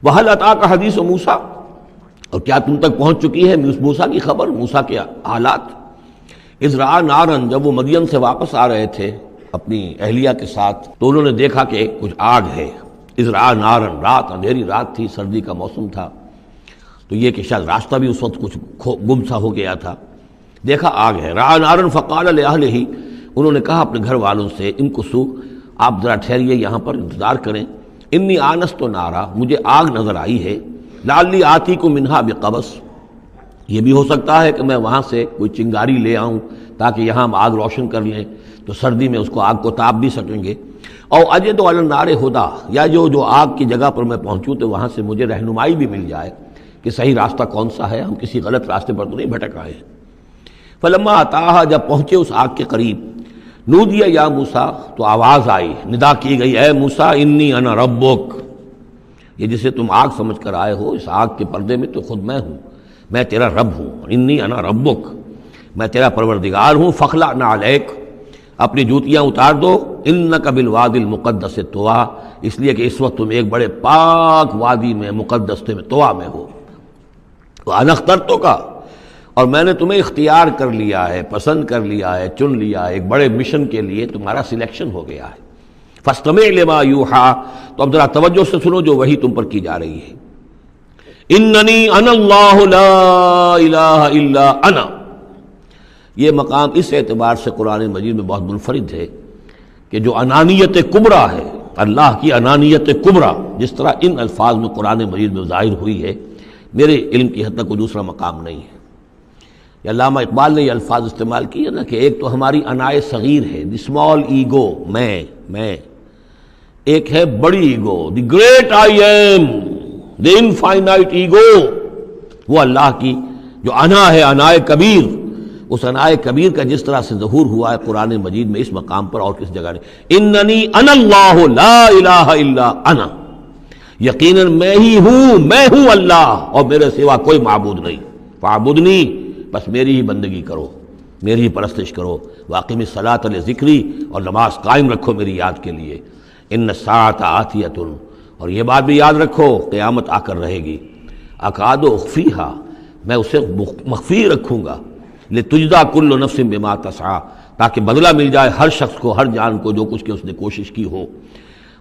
وَهَلْ أَتَاكَ حَدِيثُ موسیٰ، اور کیا تم تک پہنچ چکی ہے موسیٰ کی خبر، موسیٰ کے حالات؟ اذ رأى نارا، جب وہ مدین سے واپس آ رہے تھے اپنی اہلیہ کے ساتھ تو انہوں نے دیکھا کہ کچھ آگ ہے۔ اذ رأى نارا، رات، اندھیری رات تھی، سردی کا موسم تھا، تو یہ کہ شاید راستہ بھی اس وقت کچھ گم سا ہو گیا تھا، دیکھا آگ ہے۔ رأى نارا فقال لأهله، انہوں نے کہا اپنے گھر والوں سے، امکثوا، آپ ذرا ٹھہریے یہاں پر انتظار کریں، انی آنست نارا، مجھے آگ نظر آئی ہے، لعلی آتیکم منہا بقبس، یہ بھی ہو سکتا ہے کہ میں وہاں سے کوئی چنگاری لے آؤں تاکہ یہاں ہم آگ روشن کر لیں تو سردی میں اس کو آگ کو تاپ بھی سکیں گے، اور اجد علی النار ہدی، یا جو آگ کی جگہ پر میں پہنچوں تو وہاں سے مجھے رہنمائی بھی مل جائے کہ صحیح راستہ کون سا ہے، ہم کسی غلط راستے پر تو نہیں بھٹک آئے ہیں۔ فلما اتاہا، جب پہنچے اس آگ کے قریب، نودی یا موسیٰ، تو آواز آئی، ندا کی گئی، اے موسیٰ انی انا ربک، یہ جسے تم آگ سمجھ کر آئے ہو، اس آگ کے پردے میں تو خود میں ہوں، میں تیرا رب ہوں، انی انا ربک، میں تیرا پروردگار ہوں، فخلع نعلیک، اپنی جوتیاں اتار دو، انک بالوادی المقدس طویٰ، اس لیے کہ اس وقت تم ایک بڑے پاک وادی میں، مقدس میں، طویٰ میں ہو، وانا اخترتک، اور میں نے تمہیں اختیار کر لیا ہے، پسند کر لیا ہے، چن لیا ہے، ایک بڑے مشن کے لیے تمہارا سلیکشن ہو گیا ہے، فاستمع لما یوحیٰ، تو اب ذرا توجہ سے سنو جو وحی تم پر کی جا رہی ہے، اننی انا اللہ لا الہ الا انا، یہ مقام اس اعتبار سے قرآن مجید میں بہت منفرد ہے کہ جو انانیت کبریٰ ہے، اللہ کی انانیت کبریٰ جس طرح ان الفاظ میں قرآن مجید میں ظاہر ہوئی ہے، میرے علم کی حد تک کوئی دوسرا مقام نہیں ہے۔ علامہ اقبال نے یہ الفاظ استعمال کیے نا کہ ایک تو ہماری انائے صغیر ہے، دی اسمال ایگو، میں، ایک ہے بڑی ego, the great I am, the infinite ego, وہ اللہ کی جو انا ہے، انائے کبیر، اس انائے کبیر کا جس طرح سے ظہور ہوا ہے قرآن مجید میں اس مقام پر اور کس جگہ نہیں، اننی انا اللہ لا الہ الا انا، یقیناً میں ہی ہوں، میں ہوں اللہ اور میرے سوا کوئی معبود نہیں، فاعبدنی، بس میری ہی بندگی کرو، میری ہی پرستش کرو، واقم الصلاۃ لذکری، اور نماز قائم رکھو میری یاد کے لیے، ان الساعۃ آتیۃ، اور یہ بات بھی یاد رکھو قیامت آ کر رہے گی، اکاد اخفیہا، میں اسے مخفی رکھوں گا، لتجزی کل نفس بما تسعی، تاکہ بدلہ مل جائے ہر شخص کو، ہر جان کو جو کچھ کہ اس نے کوشش کی ہو،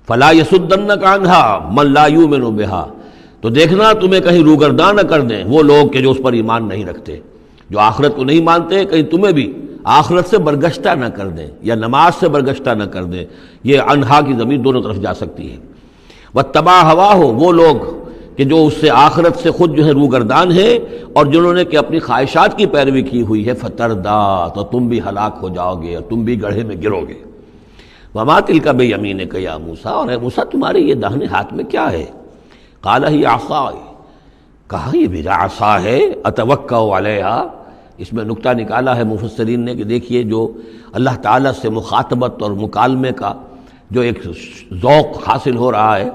فلا یصدنک عنہا من لا یؤمن بہا، تو دیکھنا تمہیں کہیں روگرداں نہ کر دیں وہ لوگ کہ جو اس پر ایمان نہیں رکھتے، جو آخرت کو نہیں مانتے، کہیں تمہیں بھی آخرت سے برگشتہ نہ کر دیں یا نماز سے برگشتہ نہ کر دیں، یہ انہا کی ضمیر دونوں طرف جا سکتی ہے۔ واتبع ہواہ، وہ لوگ کہ جو اس سے آخرت سے خود جو ہے روگردان ہیں اور جنہوں نے کہ اپنی خواہشات کی پیروی کی ہوئی ہے، فتردا، تو تم بھی ہلاک ہو جاؤ گے اور تم بھی گڑھے میں گرو گے۔ وما تلک بیمینک یا موسیٰ، اور اے موسیٰ تمہارے یہ داہنے ہاتھ میں کیا ہے؟ قال ہی عصائی، کہا یہ میرا عصا ہے، اتوکأ علیہا، اس میں نکتہ نکالا ہے مفسرین نے کہ دیکھیے جو اللہ تعالیٰ سے مخاطبت اور مکالمے کا جو ایک ذوق حاصل ہو رہا ہے،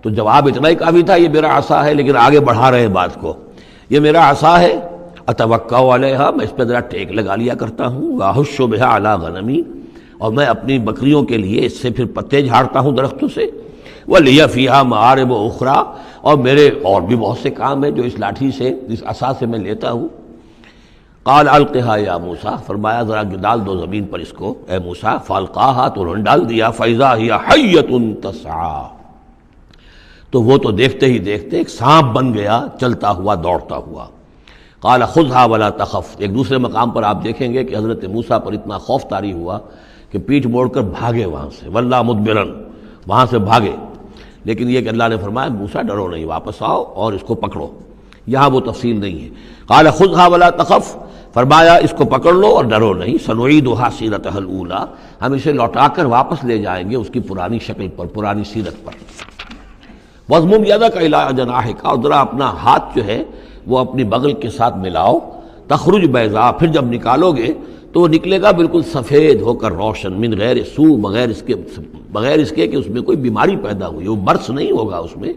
تو جواب اتنا ہی کافی تھا یہ میرا عصا ہے، لیکن آگے بڑھا رہے ہیں بات کو، یہ میرا عصا ہے، اتوکأ علیہا، میں اس پہ ذرا ٹیک لگا لیا کرتا ہوں، واحش بہا علی غنمی، اور میں اپنی بکریوں کے لیے اس سے پھر پتے جھاڑتا ہوں درختوں سے، وَلِيَ فِيهَا مَآرِبُ أُخْرَى، اور میرے اور بھی بہت سے کام ہیں جو اس لاٹھی سے، اس عصا سے میں لیتا ہوں۔ قال القھا یا موسیٰ، فرمایا ذرا ڈال دو زمین پر اس کو اے موسیٰ، فالقاہا، تو انہوں نے ڈال دیا، فاذا ہی حیۃ تسعی، تو وہ تو دیکھتے ہی دیکھتے ایک سانپ بن گیا، چلتا ہوا دوڑتا ہوا۔ قال خذھا ولا تخف، ایک دوسرے مقام پر آپ دیکھیں گے کہ حضرت موسیٰ پر اتنا خوف طاری ہوا کہ پیٹھ موڑ کر بھاگے وہاں سے، ولّا مدبرن، وہاں سے بھاگے، لیکن یہ کہ اللہ نے فرمایا موسیٰ ڈرو نہیں، واپس آؤ اور اس کو پکڑو، یہاں وہ تفصیل نہیں ہے۔ قال خذھا ولا تخف، فرمایا اس کو پکڑ لو اور ڈرو نہیں، سنعیدھا سیرتھا الاولی، ہم اسے لوٹا کر واپس لے جائیں گے اس کی پرانی شکل پر، پرانی سیرت پر۔ وَاضْمُمْ يَدَكَ إِلَىٰ جَنَاحِكَ، اور ذرا اپنا ہاتھ جو ہے وہ اپنی بغل کے ساتھ ملاؤ، تخرج بیضاء، پھر جب نکالو گے تو وہ نکلے گا بالکل سفید ہو کر روشن، من غیر سوء، بغیر اس کے کہ اس میں کوئی بیماری پیدا ہوئی، وہ برس نہیں ہوگا، اس میں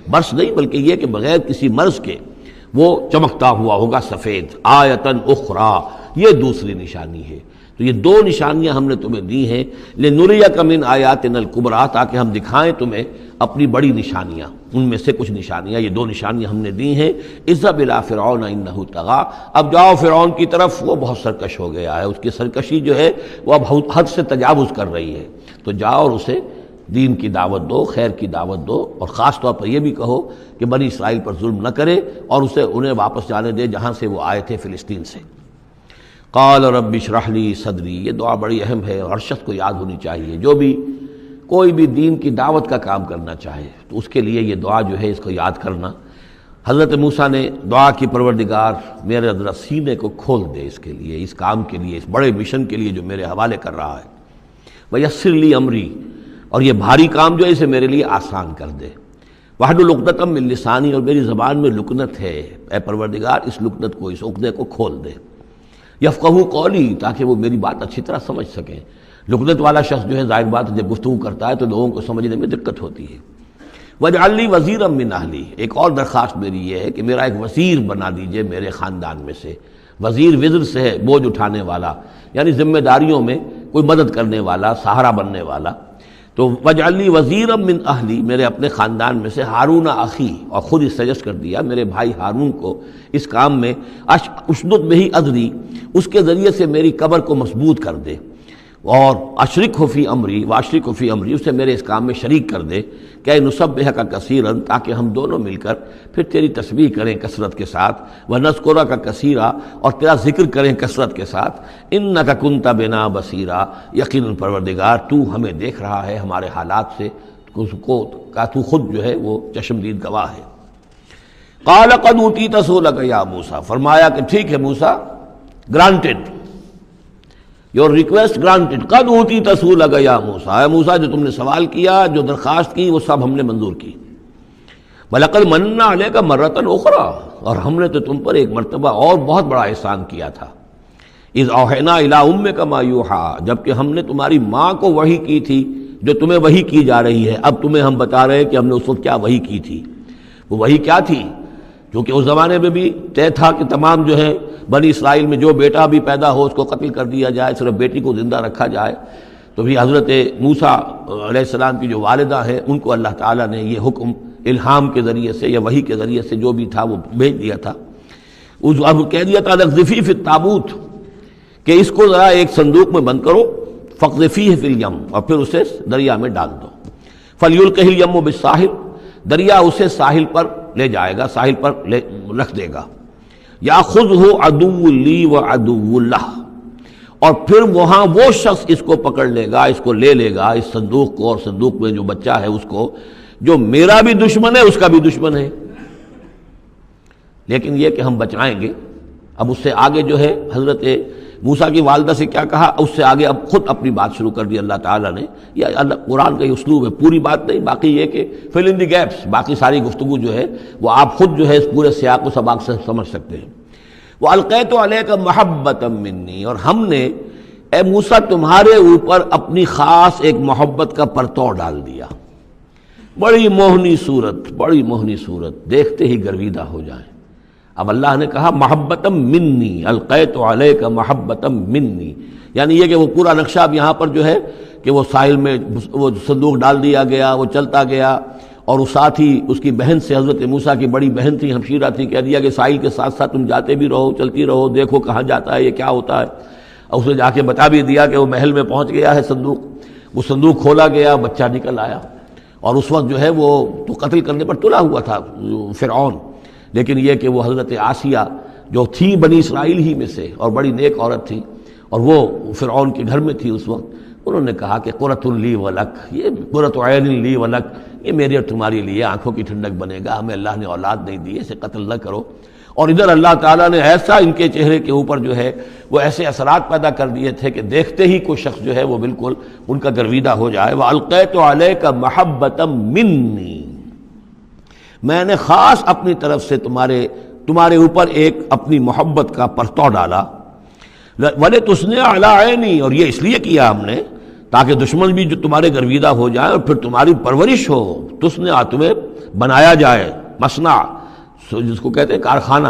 برس نہیں بلکہ یہ کہ بغیر کسی مرض کے وہ چمکتا ہوا ہوگا سفید۔ آیتن اخری، یہ دوسری نشانی ہے، تو یہ دو نشانیاں ہم نے تمہیں دی ہیں، لنریک من آیاتنا الکبریٰ، تاکہ ہم دکھائیں تمہیں اپنی بڑی نشانیاں، ان میں سے کچھ نشانیاں، یہ دو نشانیاں ہم نے دی ہیں۔ اذهب الی فرعون انہ طغیٰ، اب جاؤ فرعون کی طرف، وہ بہت سرکش ہو گیا ہے، اس کی سرکشی جو ہے وہ اب حد سے تجاوز کر رہی ہے، تو جاؤ اور اسے دین کی دعوت دو، خیر کی دعوت دو، اور خاص طور پر یہ بھی کہو کہ بنی اسرائیل پر ظلم نہ کرے، اور انہیں واپس جانے دے جہاں سے وہ آئے تھے، فلسطین سے۔ قال رب اشرح لی صدری، یہ دعا بڑی اہم ہے اور ہر شخص کو یاد ہونی چاہیے، جو بھی کوئی بھی دین کی دعوت کا کام کرنا چاہے تو اس کے لیے یہ دعا جو ہے اس کو یاد کرنا۔ حضرت موسیٰ نے دعا کی، پروردگار میرے ذرا سینے کو کھول دے اس کے لیے، اس کام کے لیے، اس بڑے مشن کے لیے جو میرے حوالے کر رہا ہے، ویسر لی امری، اور یہ بھاری کام جو ہے اسے میرے لیے آسان کر دے، واحلل عقدۃ من لسانی، اور میری زبان میں لکنت ہے، اے پروردگار اس لکنت کو، اس عقدے کو کھول دے، یفقہوا قولی، تاکہ وہ میری بات اچھی طرح سمجھ سکیں۔ لکنت والا شخص جو ہے ظاہر بات ہے جب گفتگو کرتا ہے تو لوگوں کو سمجھنے میں دقت ہوتی ہے۔ وَاجْعَلْ لِي وَزِيرًا مِّنْ أَهْلِي، ایک اور درخواست میری یہ ہے کہ میرا ایک وزیر بنا دیجئے میرے خاندان میں سے۔ وزیر وزر سے ہے، بوجھ اٹھانے والا، یعنی ذمہ داریوں میں کوئی مدد کرنے والا، سہارا بننے والا۔ تو وَاجْعَلْ لِي وَزِيرًا مِّنْ أَهْلِي، میرے اپنے خاندان میں سے ہارون اخی، اور خود اس سجسٹ کر دیا میرے بھائی ہارون کو اس کام میں، اشدد بہ اذری، اس کے ذریعے سے میری قبر کو مضبوط کر دے، اور اشرکہ فی امری، واشرکہ فی امری، اسے میرے اس کام میں شریک کر دے، کہ نسبحک کثیرا، تاکہ ہم دونوں مل کر پھر تیری تسبیح کریں کثرت کے ساتھ، ونذکرک کثیرا، اور تیرا ذکر کریں کثرت کے ساتھ، انک کنت بنا بصیرا، یقیناً پروردگار تو ہمیں دیکھ رہا ہے ہمارے حالات سے، کا تو خود جو ہے وہ چشمدید گواہ ہے۔ قال قد اوتیت سؤلک یا موسیٰ، فرمایا کہ ٹھیک ہے موسیٰ، گرانٹڈ، یور ریکویسٹ گرانٹڈ، قد اوتیت سؤلک یا موسیٰ، اے موسیٰ جو تم نے سوال کیا، جو درخواست کی، وہ سب ہم نے منظور کی۔ وَلَقَدْ مَنَّا عَلَيْكَ مَرَّةً أُخْرَىٰ، اور ہم نے تو تم پر ایک مرتبہ اور بہت بڑا احسان کیا تھا۔ اِذْ أَوْحَيْنَا إِلَىٰ أُمِّكَ مَا يُوحَىٰ، جبکہ ہم نے تمہاری ماں کو وحی کی تھی جو تمہیں وحی کی جا رہی ہے۔ اب تمہیں ہم بتا رہے ہیں کہ ہم نے اس وقت کیا وحی کی تھی۔ وہ وحی کیا تھی؟ کیونکہ اس زمانے میں بھی طے تھا کہ تمام جو ہے بنی اسرائیل میں جو بیٹا بھی پیدا ہو اس کو قتل کر دیا جائے، صرف بیٹی کو زندہ رکھا جائے۔ تو بھی حضرت موسیٰ علیہ السلام کی جو والدہ ہیں ان کو اللہ تعالیٰ نے یہ حکم الہام کے ذریعے سے یا وحی کے ذریعے سے جو بھی تھا وہ بھیج دیا تھا۔ اب کہہ دیا تھا اقذفیہ فی التابوت، کہ اس کو ذرا ایک صندوق میں بند کرو، فاقذفیہ فی الیم، اور پھر اسے دریا میں ڈال دو، فلیلقہ الیم بالساحل، دریا اسے ساحل پر لے جائے گا، ساحل پر رکھ دے گا۔ یاخذہ عدو لی و عدو لہ، اور پھر وہاں وہ شخص اس کو پکڑ لے گا، اس کو لے لے گا، اس صندوق کو، اور صندوق میں جو بچہ ہے اس کو، جو میرا بھی دشمن ہے اس کا بھی دشمن ہے۔ لیکن یہ کہ ہم بچائیں گے۔ اب اس سے آگے جو ہے حضرت موسیٰ کی والدہ سے کیا کہا، اس سے آگے اب خود اپنی بات شروع کر دی اللہ تعالیٰ نے۔ یہ اللہ قرآن کا یہ اسلوب ہے، پوری بات نہیں، باقی یہ کہ فل ان دی گیپس، باقی ساری گفتگو جو ہے وہ آپ خود جو ہے اس پورے سیاق و سباق سے سمجھ سکتے ہیں۔ وَأَلْقَيْتُ عَلَيْكَ مَحَبَّةً مِّنِّي، اور ہم نے اے موسیٰ تمہارے اوپر اپنی خاص ایک محبت کا پرتو ڈال دیا۔ بڑی موہنی صورت، بڑی موہنی صورت، دیکھتے ہی گرویدہ ہو جائیں۔ اب اللہ نے کہا محبتم منی، القیت علیک محبتم منی، یعنی یہ کہ وہ پورا نقشہ اب یہاں پر جو ہے کہ وہ ساحل میں وہ صندوق ڈال دیا گیا، وہ چلتا گیا، اور اس ساتھ ہی اس کی بہن سے، حضرت موسیٰ کی بڑی بہن تھی، ہمشیرہ تھی، کہہ دیا کہ ساحل کے ساتھ ساتھ تم جاتے بھی رہو، چلتی رہو، دیکھو کہاں جاتا ہے، یہ کیا ہوتا ہے۔ اور اسے جا کے بتا بھی دیا کہ وہ محل میں پہنچ گیا ہے صندوق۔ وہ صندوق کھولا گیا، بچہ نکل آیا، اور اس وقت جو ہے وہ تو قتل کرنے پر تلا ہوا تھا فرعون، لیکن یہ کہ وہ حضرت آسیہ جو تھی بنی اسرائیل ہی میں سے اور بڑی نیک عورت تھی، اور وہ فرعون کے گھر میں تھی اس وقت، انہوں نے کہا کہ قرۃ لی ولک، یہ قرۃ عین لی ولک، یہ میری اور تمہاری لیے آنکھوں کی ٹھنڈک بنے گا، ہمیں اللہ نے اولاد نہیں دی، اسے قتل نہ کرو۔ اور ادھر اللہ تعالیٰ نے ایسا ان کے چہرے کے اوپر جو ہے وہ ایسے اثرات پیدا کر دیے تھے کہ دیکھتے ہی کوئی شخص جو ہے وہ بالکل ان کا گرویدہ ہو جائے۔ وَأَلْقَيْتُ عَلَيْكَ مَحَبَّةً مِّنِّي، میں نے خاص اپنی طرف سے تمہارے اوپر ایک اپنی محبت کا پرتو ڈالا۔ وَلِتُصْنِعَ عَلَىٰ عَيْنِي، اور یہ اس لیے کیا ہم نے تاکہ دشمن بھی جو تمہارے گرویدہ ہو جائیں اور پھر تمہاری پرورش ہو، تصنع، تمہیں بنایا جائے، مصنع جس کو کہتے ہیں کارخانہ۔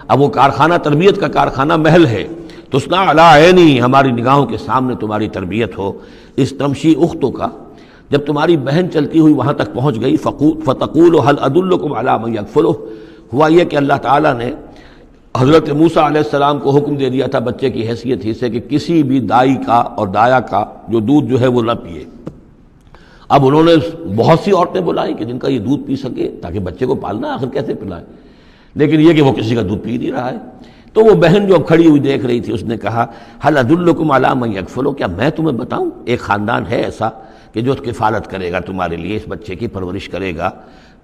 اب وہ کارخانہ تربیت کا کارخانہ محل ہے، تسنا علی عینی، ہماری نگاہوں کے سامنے تمہاری تربیت ہو. اس تمشی اختوں کا، جب تمہاری بہن چلتی ہوئی وہاں تک پہنچ گئی، فتقول هل ادلکم علی من یکفلہ، ہوا یہ کہ اللہ تعالیٰ نے حضرت موسیٰ علیہ السلام کو حکم دے دیا تھا بچے کی حیثیت ہی سے کہ کسی بھی دائی کا اور دایا کا جو دودھ جو ہے وہ نہ پیے. اب انہوں نے بہت سی عورتیں بلائیں کہ جن کا یہ دودھ پی سکے تاکہ بچے کو پالنا، آخر کیسے پلائیں، لیکن یہ کہ وہ کسی کا دودھ پی نہیں رہا ہے. تو وہ بہن جو اب کھڑی ہوئی دیکھ رہی تھی، اس نے کہا هل ادلکم علی من یکفلہ، کیا میں تمہیں بتاؤں ایک خاندان ہے ایسا کہ جو کفالت کرے گا تمہارے لیے، اس بچے کی پرورش کرے گا.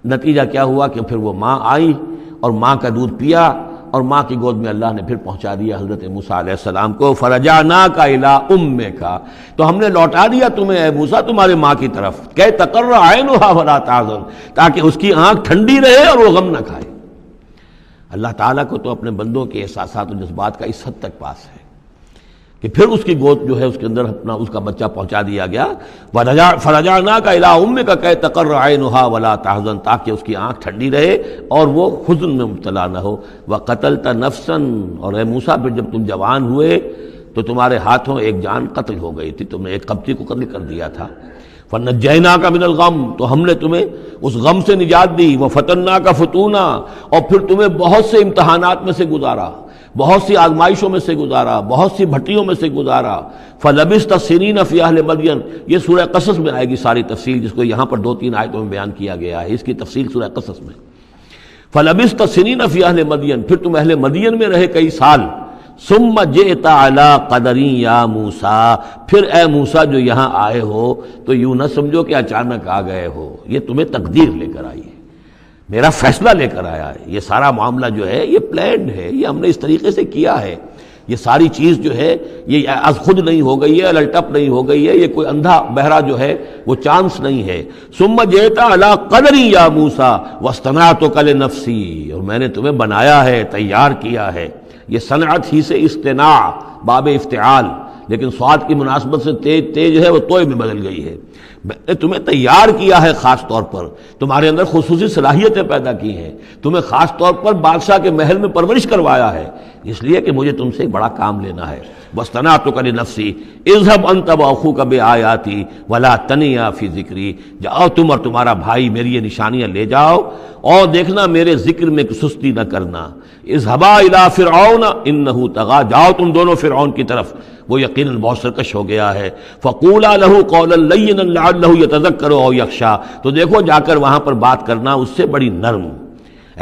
نتیجہ کیا ہوا کہ پھر وہ ماں آئی اور ماں کا دودھ پیا، اور ماں کی گود میں اللہ نے پھر پہنچا دیا حضرت موسیٰ علیہ السلام کو. فرجعناک الی امک، تو ہم نے لوٹا دیا تمہیں اے موسیٰ تمہارے ماں کی طرف، کہ تقر عینھا ولا تحزن، تاکہ اس کی آنکھ ٹھنڈی رہے اور وہ غم نہ کھائے. اللہ تعالیٰ کو تو اپنے بندوں کے احساسات و جذبات کا اس حد تک پاس ہے کہ پھر اس کی گود جو ہے اس کے اندر اپنا اس کا بچہ پہنچا دیا گیا. فرجعناک الی امک کہ تقر عینھا ولا تحزن، تاکہ اس کی آنکھ ٹھنڈی رہے اور وہ حزن میں مبتلا نہ ہو. وقتلت نفسا، اور اے موسیٰ پھر جب تم جوان ہوئے تو تمہارے ہاتھوں ایک جان قتل ہو گئی تھی، تم نے ایک قبطی کو قتل کر دیا تھا. فنجیناک من الغم، تو ہم نے تمہیں اس غم سے نجات دی. وفتناک فتونا، اور پھر تمہیں بہت سے امتحانات میں سے گزارا، بہت سی آزمائشوں میں سے گزارا، بہت سی بھٹیوں میں سے گزارا. فلبثت سنین فی اہل مدین، یہ سورہ قصص میں آئے گی ساری تفصیل، جس کو یہاں پر 2-3 آیتوں میں بیان کیا گیا ہے، اس کی تفصیل سورہ قصص میں. فلبثت سنین فی اہل مدین، پھر تم اہل مدین میں رہے کئی سال. ثم جئت علی قدری یا موسیٰ، پھر اے موسیٰ جو یہاں آئے ہو تو یوں نہ سمجھو کہ اچانک آ گئے ہو، یہ تمہیں تقدیر لے کر آئی ہے، میرا فیصلہ لے کر آیا ہے. یہ سارا معاملہ جو ہے یہ پلانڈ ہے، یہ ہم نے اس طریقے سے کیا ہے. یہ ساری چیز جو ہے یہ از خود نہیں ہو گئی ہے، الٹپ نہیں ہو گئی ہے، یہ کوئی اندھا بہرا جو ہے وہ چانس نہیں ہے. ثم جئت علی قدری یا موسیٰ واصطنعتک لنفسی، اور میں نے تمہیں بنایا ہے، تیار کیا ہے. یہ صنعت ہی سے اصطناع باب افتعال، لیکن صاد کی مناسبت سے تیج ہے وہ توئے میں بدل گئی ہے. میں نے تمہیں تیار کیا ہے، خاص طور پر تمہارے اندر خصوصی صلاحیتیں پیدا کی ہیں، تمہیں خاص طور پر بادشاہ کے محل میں پرورش کروایا ہے، اس لیے کہ مجھے تم سے ایک بڑا کام لینا ہے. واصطنعتک لنفسی اذهب انت واخوک بآیاتی ولا تنیا فی ذکری، جاؤ تم اور تمہارا بھائی میری یہ نشانیاں لے جاؤ اور دیکھنا میرے ذکر میں سستی نہ کرنا. اذهبا الی فرعون انه طغى، جاؤ تم دونوں فرعون کی طرف، وہ یقیناً بہت سرکش ہو گیا ہے. فقولا له قولا لینا لعله يتذکر او یخشی، تو دیکھو جا کر وہاں پر بات کرنا اس سے بڑی نرم،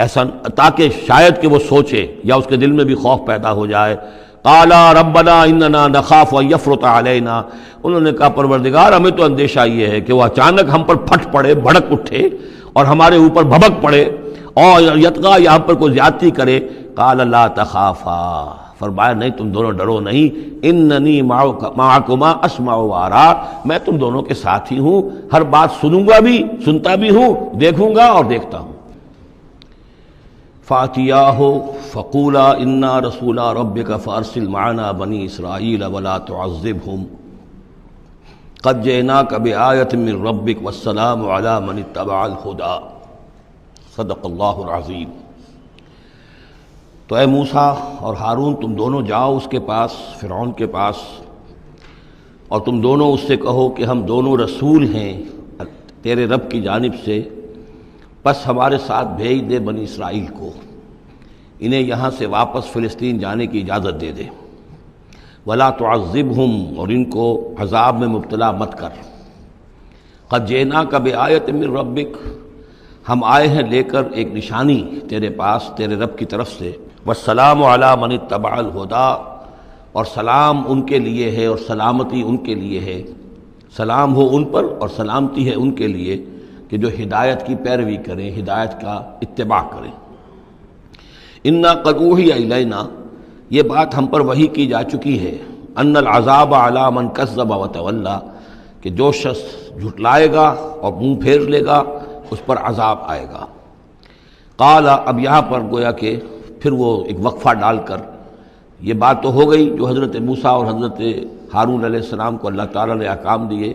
ایسا تاکہ شاید کہ وہ سوچے یا اس کے دل میں بھی خوف پیدا ہو جائے. قالا ربنا اننا نخاف ان یفرط علینا، انہوں نے کہا پروردگار ہمیں تو اندیشہ یہ ہے کہ وہ اچانک ہم پر پھٹ پڑے، بھڑک اٹھے اور ہمارے اوپر بھبک پڑے اور یتغا یا ہم پر کوئی زیادتی کرے. قال لا تخافا، فرمایا نہیں تم دونوں ڈرو نہیں، اننی معکما اسمع و ارا، میں تم دونوں کے ساتھ ہی ہوں، ہر بات سنوں گا بھی، سنتا بھی ہوں، دیکھوں گا اور دیکھتا ہوں. فاتیاہ فقولا انا رسول ربک فارسل معنا بنی اسرائیل ولا تعذبهم قد جئناک بآیۃ من ربک والسلام علی من اتبع الہدی. صدق اللہ العظیم. تو اے موسیٰ اور ہارون تم دونوں جاؤ اس کے پاس، فرعون کے پاس، اور تم دونوں اس سے کہو کہ ہم دونوں رسول ہیں تیرے رب کی جانب سے، بس ہمارے ساتھ بھیج دے بنی اسرائیل کو، انہیں یہاں سے واپس فلسطین جانے کی اجازت دے دے. ولا تعذبهم، اور ان کو عذاب میں مبتلا مت کر. قد جئناک بآیۃ من ربک، ہم آئے ہیں لے کر ایک نشانی تیرے پاس تیرے رب کی طرف سے. والسلام علی من اتبع الہدی، اور سلام ان کے لیے ہے اور سلامتی ان کے لیے ہے، سلام ہو ان پر اور سلامتی ہے ان کے لیے کہ جو ہدایت کی پیروی کریں، ہدایت کا اتباع کریں. انا قد اوحی الینا، یہ بات ہم پر وحی کی جا چکی ہے، ان العذاب علی من کذب وتولی، کہ جو شخص جھٹلائے گا اور منہ پھیر لے گا اس پر عذاب آئے گا. قال، اب یہاں پر گویا کہ پھر وہ ایک وقفہ ڈال کر یہ بات تو ہو گئی جو حضرت موسیٰ اور حضرت ہارون علیہ السلام کو اللہ تعالیٰ نے احکام دیے.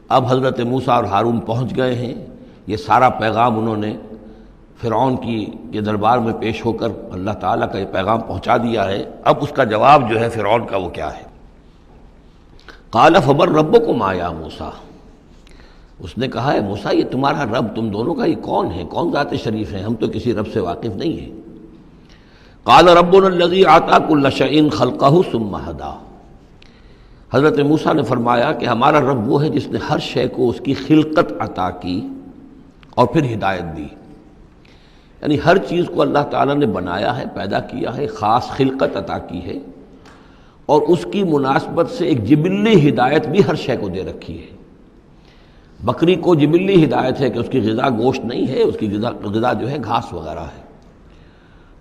اب حضرت موسیٰ اور ہارون پہنچ گئے ہیں، یہ سارا پیغام انہوں نے فرعون کے دربار میں پیش ہو کر اللہ تعالیٰ کا یہ پیغام پہنچا دیا ہے، اب اس کا جواب جو ہے فرعون کا وہ کیا ہے؟ قال فمن ربکم یا موسیٰ، اس نے کہا ہے موسیٰ یہ تمہارا رب تم دونوں کا یہ کون ہے، کون ذات شریف ہے، ہم تو کسی رب سے واقف نہیں ہیں۔ قال ربنا الذی اعطی کل شیء خلقہ ثم ہدی، حضرت موسیٰ نے فرمایا کہ ہمارا رب وہ ہے جس نے ہر شے کو اس کی خلقت عطا کی اور پھر ہدایت دی، یعنی ہر چیز کو اللہ تعالیٰ نے بنایا ہے، پیدا کیا ہے، خاص خلقت عطا کی ہے، اور اس کی مناسبت سے ایک جبلی ہدایت بھی ہر شے کو دے رکھی ہے۔ بکری کو جبلی ہدایت ہے کہ اس کی غذا گوشت نہیں ہے، اس کی غذا جو ہے گھاس وغیرہ ہے،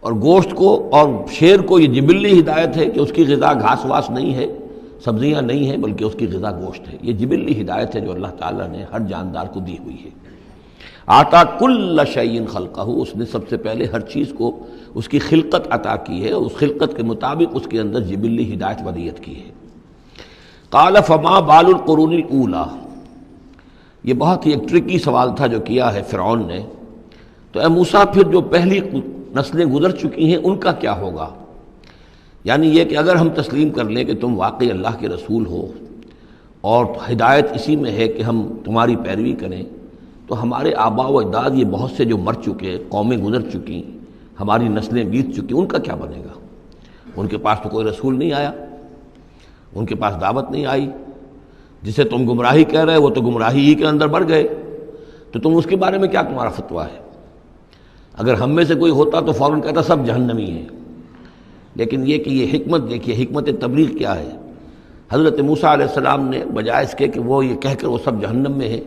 اور گوشت کو اور شیر کو یہ جبلی ہدایت ہے کہ اس کی غذا گھاس واس نہیں ہے، سبزیاں نہیں ہیں، بلکہ اس کی غذا گوشت ہے۔ یہ جبلی ہدایت ہے جو اللہ تعالیٰ نے ہر جاندار کو دی ہوئی ہے۔ آتا کل شیء خلقہ، اس نے سب سے پہلے ہر چیز کو اس کی خلقت عطا کی ہے، اس خلقت کے مطابق اس کے اندر جبلی ہدایت ودیت کی ہے۔ قال فما بال القرون الاولی، یہ بہت ہی ایک ٹرکی سوال تھا جو کیا ہے فرعون نے، تو اے موسیٰ پھر جو پہلی نسلیں گزر چکی ہیں ان کا کیا ہوگا؟ یعنی یہ کہ اگر ہم تسلیم کر لیں کہ تم واقعی اللہ کے رسول ہو اور ہدایت اسی میں ہے کہ ہم تمہاری پیروی کریں، تو ہمارے آباء و اجداد یہ بہت سے جو مر چکے، قومیں گزر چکی، ہماری نسلیں بیت چکی، ان کا کیا بنے گا؟ ان کے پاس تو کوئی رسول نہیں آیا، ان کے پاس دعوت نہیں آئی، جسے تم گمراہی کہہ رہے وہ تو گمراہی ہی کے اندر بڑھ گئے، تو تم اس کے بارے میں کیا تمہارا فتویٰ ہے؟ اگر ہم میں سے کوئی ہوتا تو فوراً کہتا سب جہنمی ہیں، لیکن یہ کہ یہ حکمت دیکھیے، حکمت تبلیغ کیا ہے۔ حضرت موسیٰ علیہ السلام نے بجائے اس کے کہ وہ یہ کہہ کر وہ سب جہنم میں ہیں،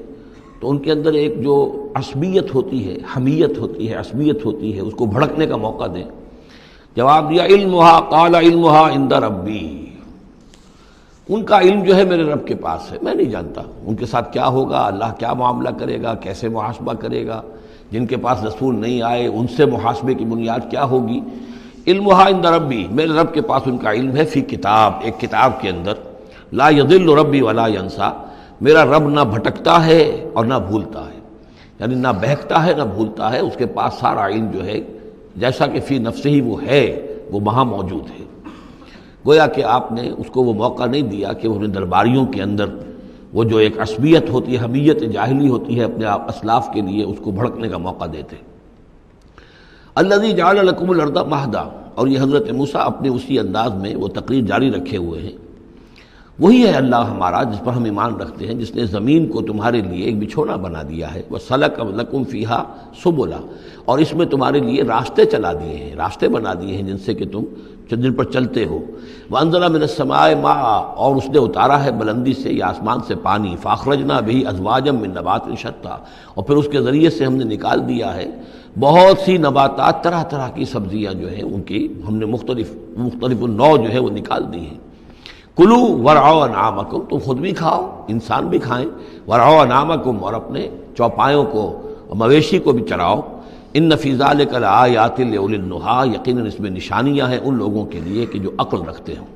تو ان کے اندر ایک جو عصبیت ہوتی ہے، حمیت ہوتی ہے، عصبیت ہوتی ہے، اس کو بھڑکنے کا موقع دیں۔ جواب دیا علمھا قال علمھا عند ربی، ان کا علم جو ہے میرے رب کے پاس ہے، میں نہیں جانتا ان کے ساتھ کیا ہوگا، اللہ کیا معاملہ کرے گا، کیسے محاسبہ کرے گا، جن کے پاس رسول نہیں آئے ان سے محاسبے کی بنیاد کیا ہوگی۔ علمھا عند ربی، میرے رب کے پاس ان کا علم ہے، فی کتاب، ایک کتاب کے اندر، لا یضل ربی ولا ینسا، میرا رب نہ بھٹکتا ہے اور نہ بھولتا ہے، یعنی نہ بہکتا ہے نہ بھولتا ہے، اس کے پاس سارا علم جو ہے جیسا کہ فی نفسہ ہی وہ ہے، وہ وہاں موجود ہے۔ گویا کہ آپ نے اس کو وہ موقع نہیں دیا کہ وہ اپنے درباریوں کے اندر وہ جو ایک عصبیت ہوتی ہے، حمیت جاہلی ہوتی ہے اپنے اسلاف کے لیے، اس کو بھڑکنے کا موقع دیتے۔ الذی جعل لکم الارض مہدا، اور یہ حضرت موسیٰ اپنے اسی انداز میں وہ تقریر جاری رکھے ہوئے ہیں، وہی ہے اللہ ہمارا جس پر ہم ایمان رکھتے ہیں، جس نے زمین کو تمہارے لیے ایک بچھونا بنا دیا ہے، وَسَلَكَ لَكُمْ فِيهَا سُبُلًا، اور اس میں تمہارے لیے راستے چلا دیے ہیں، راستے بنا دیے ہیں جن سے کہ تم جن پر چلتے ہو۔ وَأَنزَلَ مِنَ السَّمَاءِ مَاءً، اور اس نے اتارا ہے بلندی سے یا آسمان سے پانی، فَأَخْرَجْنَا بِهِ أَزْوَاجًا مِّن نَبَاتٍ شَتَّىٰ، اور پھر اس کے ذریعے سے ہم نے نکال دیا ہے بہت سی نباتات، طرح طرح کی سبزیاں جو ہیں ان کی ہم نے مختلف نوع جو ہے وہ نکال دی ہیں۔ کلو ورعوا انعامکم، تم خود بھی کھاؤ، انسان بھی کھائیں، ورعوا انعامکم، اور اپنے چوپایوں کو اور مویشی کو بھی چراؤ۔ ان فی ذلک لآیات لأولی النہی، یقیناً اس میں نشانیاں ہیں ان لوگوں کے لیے کہ جو عقل رکھتے ہوں۔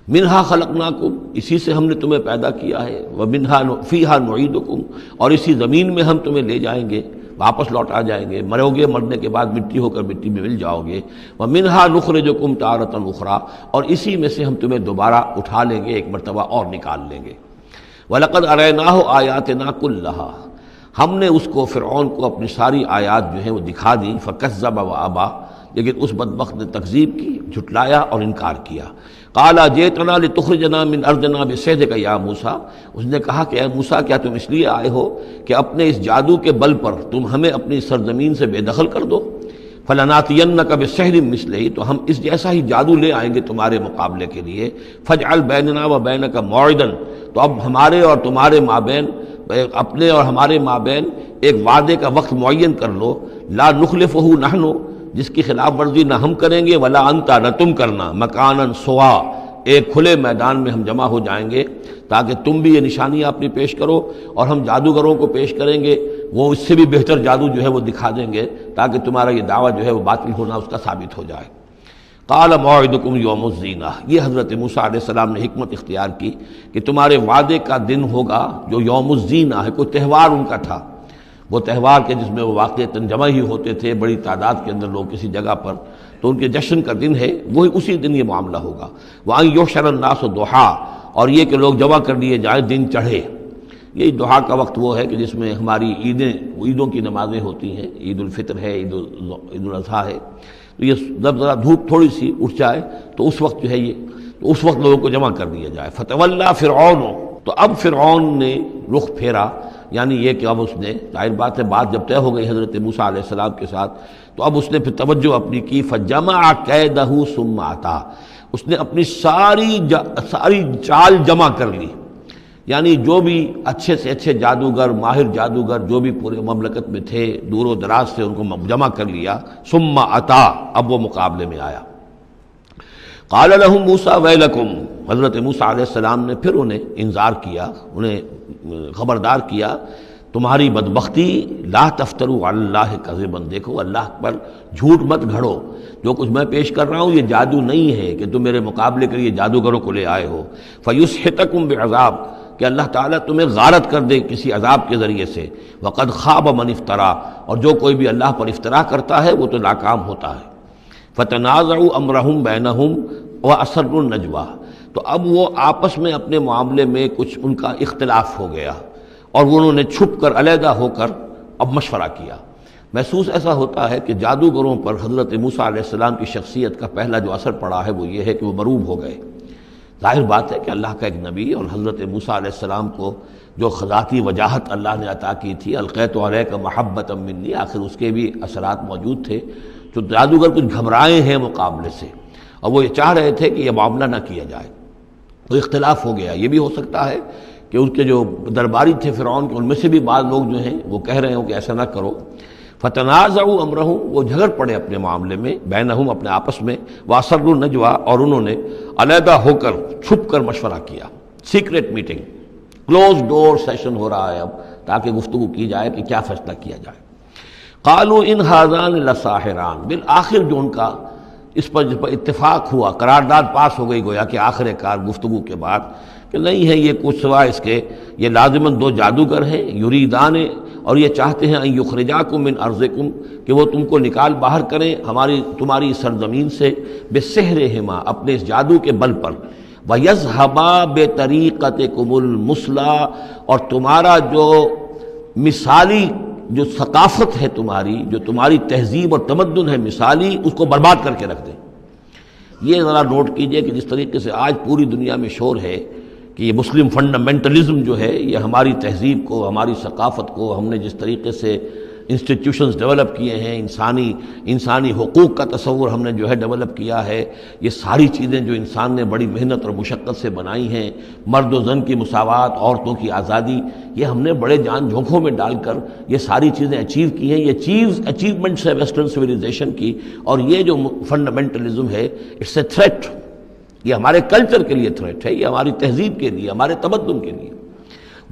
منہا خلقناکم، اسی سے ہم نے تمہیں پیدا کیا ہے، ومنہا فیہا نعیدکم، اور اسی زمین میں ہم تمہیں لے جائیں گے، واپس لوٹ آ جائیں گے، مرو گے، مرنے کے بعد مٹی ہو کر مٹی میں مل جاؤ گے۔ وَمِنْهَا نُخْرِجُكُمْ تَارَةً أُخْرَىٰ، اور اسی میں سے ہم تمہیں دوبارہ اٹھا لیں گے، ایک مرتبہ اور نکال لیں گے۔ وَلَقَدْ أَرَيْنَاهُ آيَاتِنَا كُلَّهَا، ہم نے اس کو فرعون کو اپنی ساری آیات جو ہیں وہ دکھا دیں، فَكَذَّبَ وَأَبَىٰ، لیکن اس بدبخت نے تکذیب کی، جھٹلایا اور انکار کیا۔ قَالَ جِئْتَنَا لِتُخْرِجَنَا مِنْ أَرْضِنَا بِسِحْرِكَ يَا موسیٰ، اس نے کہا کہ اے موسیٰ کیا تم اس لیے آئے ہو کہ اپنے اس جادو کے بل پر تم ہمیں اپنی سرزمین سے بے دخل کر دو؟ فَلَنَأْتِيَنَّكَ بِسِحْرٍ مِّثْلِهِ، تو ہم اس جیسا ہی جادو لے آئیں گے تمہارے مقابلے کے لیے۔ فَاجْعَلْ بَيْنَنَا وَبَيْنَكَ مَوْعِدًا، تو اب ہمارے اور تمہارے مابین، اپنے اور ہمارے مابین ایک وعدے کا وقت معین کر لو، لا نخلفہ نحن، جس کی خلاف ورزی نہ ہم کریں گے، ولا انتا، نہ تم کرنا، مکاناً سوا، ایک کھلے میدان میں ہم جمع ہو جائیں گے تاکہ تم بھی یہ نشانیاں اپنی پیش کرو اور ہم جادوگروں کو پیش کریں گے، وہ اس سے بھی بہتر جادو جو ہے وہ دکھا دیں گے تاکہ تمہارا یہ دعویٰ جو ہے وہ باطل ہونا اس کا ثابت ہو جائے۔ قال موعدکم یوم الزینہ، یہ حضرت موسیٰ علیہ السلام نے حکمت اختیار کی کہ تمہارے وعدے کا دن ہوگا جو یوم الزینہ ہے، کوئی تہوار ان کا تھا، وہ تہوار کے جس میں وہ واقعتاً جمع ہی ہوتے تھے بڑی تعداد کے اندر لوگ کسی جگہ پر، تو ان کے جشن کا دن ہے، وہی اسی دن یہ معاملہ ہوگا۔ وَأَن يُحْشَرَ النَّاسُ ضُحًى، اور یہ کہ لوگ جمع کر لیے جائیں دن چڑھے۔ یہ دحا کا وقت وہ ہے کہ جس میں ہماری عیدوں کی نمازیں ہوتی ہیں، عید الفطر ہے، عید الاضحیٰ ہے، تو یہ جب ذرا دھوپ تھوڑی سی اٹھ جائے تو اس وقت جو ہے یہ، تو اس وقت لوگوں کو جمع کر دیا جائے۔ فَتَوَلَّىٰ فِرْعَوْنُ، تو اب فرعون نے رخ پھیرا، یعنی یہ کہ اب اس نے، ظاہر بات ہے بات جب طے ہو گئی حضرت موسیٰ علیہ السلام کے ساتھ، تو اب اس نے پھر توجہ اپنی کی، فَجَمَعَ كَيْدَهُ ثُمَّ أَتَىٰ، اس نے اپنی ساری چال جمع کر لی، یعنی جو بھی اچھے سے اچھے جادوگر، ماہر جادوگر جو بھی پورے مملکت میں تھے دور و دراز سے، ان کو جمع کر لیا۔ ثم اتا، اب وہ مقابلے میں آیا۔ قال لهم موسیٰ ویلکم، حضرت موسیٰ علیہ السلام نے پھر انہیں انذار کیا، انہیں خبردار کیا، تمہاری بدبختی، لا تفتروا علی اللہ کذبا، دیکھو اللہ پر جھوٹ مت گھڑو، جو کچھ میں پیش کر رہا ہوں یہ جادو نہیں ہے کہ تم میرے مقابلے کے لیے جادوگروں کو لے آئے ہو۔ فیسحتکم بعذاب، کہ اللہ تعالیٰ تمہیں غارت کر دے کسی عذاب کے ذریعے سے۔ وقد خاب من افترا، اور جو کوئی بھی اللہ پر افترا کرتا ہے وہ تو ناکام ہوتا ہے۔ فتنازعوا امرهم بینہم واسروا النجوى، تو اب وہ آپس میں اپنے معاملے میں کچھ ان کا اختلاف ہو گیا، اور انہوں نے چھپ کر علیحدہ ہو کر اب مشورہ کیا۔ محسوس ایسا ہوتا ہے کہ جادوگروں پر حضرت موسیٰ علیہ السلام کی شخصیت کا پہلا جو اثر پڑا ہے وہ یہ ہے کہ وہ مروب ہو گئے۔ ظاہر بات ہے کہ اللہ کا ایک نبی اور حضرت موسیٰ علیہ السلام کو جو ذاتی وجاہت اللہ نے عطا کی تھی، القیت علیک محبۃ منی، آخر اس کے بھی اثرات موجود تھے، تو جادوگر کچھ گھبرائے ہیں مقابلے سے، اور وہ یہ چاہ رہے تھے کہ یہ معاملہ نہ کیا جائے، تو اختلاف ہو گیا۔ یہ بھی ہو سکتا ہے کہ ان کے جو درباری تھے فرعون کے، ان میں سے بھی بعض لوگ جو ہیں وہ کہہ رہے ہوں کہ ایسا نہ کرو۔ فتنازعوا امرهم، وہ جھگڑ پڑے اپنے معاملے میں، بینہم اپنے آپس میں، واسروا النجوى، اور انہوں نے علیحدہ ہو کر چھپ کر مشورہ کیا، سیکرٹ میٹنگ، کلوز ڈور سیشن ہو رہا ہے اب، تاکہ گفتگو کی جائے کہ کیا فیصلہ کیا جائے۔ قالوا ان ھذان لساحران، بالآخر جو ان کا اس پر اتفاق ہوا، قرارداد پاس ہو گئی گویا کہ آخر کار گفتگو کے بعد، کہ نہیں ہے یہ کچھ سوائے اس کے، یہ لازماً دو جادوگر ہیں، یریدان، اور یہ چاہتے ہیں ان یخرجاکم من ارضکم، کہ وہ تم کو نکال باہر کریں تمہاری سرزمین سے، بسحرہما، اپنے اس جادو کے بل پر، ویذھبا بطریقتکم المثلی، اور تمہارا جو مثالی جو ثقافت ہے تمہاری، جو تمہاری تہذیب اور تمدن ہے مثالی، اس کو برباد کر کے رکھ دیں۔ یہ ذرا نوٹ کیجئے کہ جس طریقے سے آج پوری دنیا میں شور ہے کہ یہ مسلم فنڈامنٹلزم جو ہے، یہ ہماری تہذیب کو، ہماری ثقافت کو، ہم نے جس طریقے سے انسٹیٹیوشنز ڈیولپ کیے ہیں، انسانی حقوق کا تصور ہم نے جو ہے ڈیولپ کیا ہے، یہ ساری چیزیں جو انسان نے بڑی محنت اور مشقت سے بنائی ہیں، مرد و زن کی مساوات، عورتوں کی آزادی، یہ ہم نے بڑے جان جھونکوں میں ڈال کر یہ ساری چیزیں اچیو کی ہیں۔ یہ اچیومنٹس ہے ویسٹرن سویلائزیشن کی، اور یہ جو فنڈامنٹلزم ہے، اٹس اے تھریٹ، یہ ہمارے کلچر کے لیے تھریٹ ہے، یہ ہماری تہذیب کے لیے، ہمارے تمدن کے لیے۔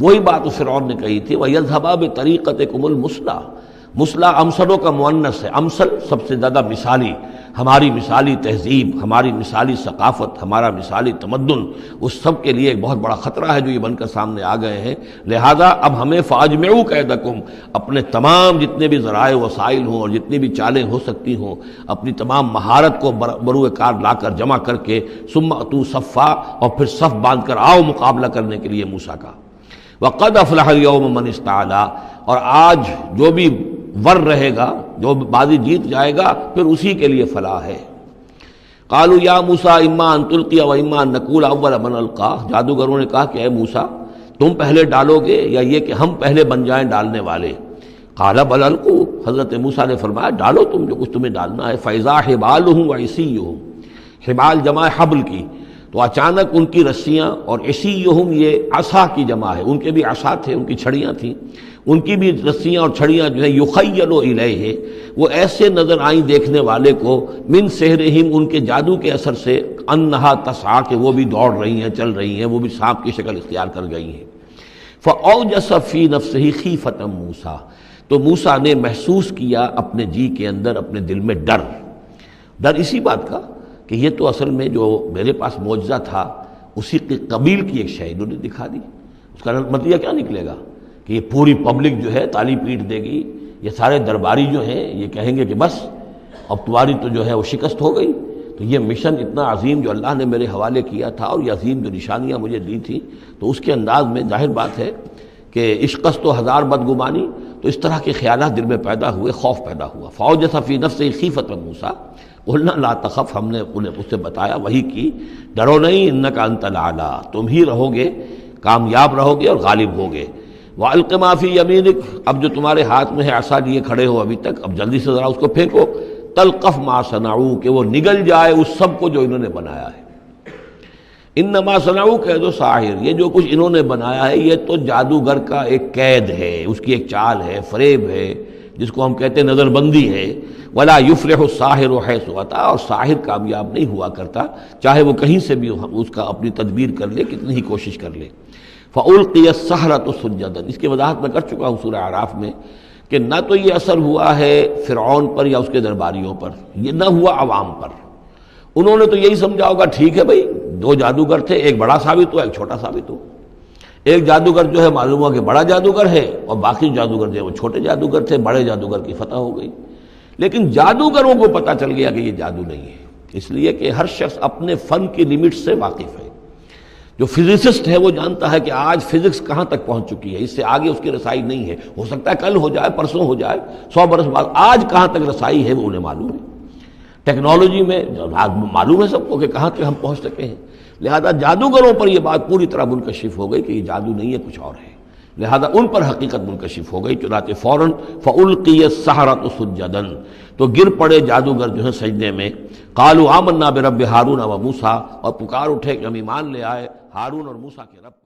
وہی بات اس فرعون نے کہی تھی، وَيَذْهَبَا بِطَرِيقَتِكُمُ الْمُثْلَىٰ، مثلا امثلوں کا مؤنث ہے، امثل سب سے زیادہ مثالی، ہماری مثالی تہذیب، ہماری مثالی ثقافت، ہمارا مثالی تمدن، اس سب کے لیے ایک بہت بڑا خطرہ ہے جو یہ بن کر سامنے آ گئے ہیں۔ لہذا اب ہمیں فَأَجْمِعُوا كَيْدَكُمْ، اپنے تمام جتنے بھی ذرائع وسائل ہوں اور جتنی بھی چالیں ہو سکتی ہوں، اپنی تمام مہارت کو بروئے کار لا کر جمع کر کے، ثُمَّ أْتُوا صَفًّا، اور پھر صف باندھ کر آؤ مقابلہ کرنے کے لیے موسیٰ کا۔ وَقَدْ أَفْلَحَ الْيَوْمَ مَنِ اسْتَعْلَىٰ، اور آج جو بھی ور رہے گا، جو بازی جیت جائے گا، پھر اسی کے لیے فلاح ہے۔ قالوا یا موسیٰ اما ان تلقی و اما ان نقول اول من القا، جادوگروں نے کہا کہ اے موسیٰ تم پہلے ڈالو گے یا یہ کہ ہم پہلے بن جائیں ڈالنے والے؟ قال بل القوا، حضرت موسیٰ نے فرمایا ڈالو تم جو کچھ تمہیں ڈالنا ہے۔ فاذا حبالهم وعصیهم، حبال جمع حبل کی، تو اچانک ان کی رسیاں، اور عصیہم یہ عصا کی جمع ہے، ان کے بھی عصا تھے، ان کی چھڑیاں تھیں، ان کی بھی رسیاں اور چھڑیاں جو ہے یخیل الیہ، وہ ایسے نظر آئیں دیکھنے والے کو، من سحرہم، ان کے جادو کے اثر سے، انہا تسعی، کہ وہ بھی دوڑ رہی ہیں، چل رہی ہیں، وہ بھی سانپ کی شکل اختیار کر گئی ہیں۔ فاوجس فی نفسہ خیفۃ موسیٰ، تو موسیٰ نے محسوس کیا اپنے جی کے اندر، اپنے دل میں ڈر اسی بات کا کہ یہ تو اصل میں جو میرے پاس معجزہ تھا اسی کے قبیل کی ایک شے انہوں نے دکھا دی۔ اس کا نتیجہ کیا نکلے گا کہ یہ پوری پبلک جو ہے تالی پیٹ دے گی، یہ سارے درباری جو ہیں یہ کہیں گے کہ بس اب تمہاری تو جو ہے وہ شکست ہو گئی۔ تو یہ مشن اتنا عظیم جو اللہ نے میرے حوالے کیا تھا اور یہ عظیم جو نشانیاں مجھے دی تھیں، تو اس کے انداز میں ظاہر بات ہے کہ عشقست تو ہزار بدگمانی، تو اس طرح کے خیالات دل میں پیدا ہوئے، خوف پیدا ہوا۔ فَأَوْجَسَ فِي نَفْسِهِ خِیفَةً مُوسیٰ قُلْنَا لَا تَخَفْ، ہم نے انہیں اس سے بتایا، وہی کی، ڈرو نہیں، اِنَّکَ أَنْتَ الْأَعْلَىٰ، تم ہی رہو گے، کامیاب رہو گے اور غالب ہوگے۔ وَأَلْقِ مَا فِي يَمِينِكَ، اب جو تمہارے ہاتھ میں ہے عصا لیے کھڑے ہو ابھی تک، اب جلدی سے ذرا اس کو پھینکو، تلقف ما صنعوا، کہ وہ نگل جائے اس سب کو جو انہوں نے بنایا ہے۔ انما صنعوا کید ساحر، یہ جو کچھ انہوں نے بنایا ہے یہ تو جادوگر کا ایک قید ہے، اس کی ایک چال ہے، فریب ہے، جس کو ہم کہتے ہیں نظر بندی ہے۔ ولا یفلح الساحر حیث اتی، اور ساحر کامیاب نہیں ہوا کرتا چاہے وہ کہیں سے بھی اس کا اپنی تدبیر کر لے، کتنی ہی کوشش کر لے۔ فألقی السحرۃ سجدا، اس کی وضاحت میں کر چکا ہوں سورہ اعراف میں کہ نہ تو یہ اثر ہوا ہے فرعون پر یا اس کے درباریوں پر، یہ نہ ہوا عوام پر۔ انہوں نے تو یہی سمجھا ہوگا ٹھیک ہے بھائی، دو جادوگر تھے، ایک بڑا ثابت ہوا ایک چھوٹا ثابت ہوا، ایک جادوگر جو ہے معلوم ہوا کہ بڑا جادوگر ہے اور باقی جادوگر جو ہے وہ چھوٹے جادوگر تھے، بڑے جادوگر کی فتح ہو گئی۔ لیکن جادوگروں کو پتہ چل گیا کہ یہ جادو نہیں ہے، اس لیے کہ ہر شخص اپنے فن کی لمٹ سے واقف ہے۔ جو فزسسٹ ہے وہ جانتا ہے کہ آج فزکس کہاں تک پہنچ چکی ہے، اس سے آگے اس کی رسائی نہیں ہے، ہو سکتا ہے کل ہو جائے، پرسوں ہو جائے، 100 برس بعد، آج کہاں تک رسائی ہے وہ انہیں معلوم ہے۔ ٹیکنالوجی میں معلوم ہے سب کو کہ کہاں تک ہم پہنچ سکے ہیں، لہذا جادوگروں پر یہ بات پوری طرح منکشف ہو گئی کہ یہ جادو نہیں ہے، کچھ اور ہے، لہذا ان پر حقیقت منکشف ہو گئی، چنانچہ فوراً فَأُلْقِيَ السَّحَرَةُ سُجَّدًا، تو گر پڑے جادوگر جو ہیں سجدے میں۔ قَالُوا آمَنَّا بِرَبِّ هَارُونَ وَمُوسَىٰ، اور پکار اٹھے کہ ہم ایمان لے آئے ہارون اور موسیٰ کے رب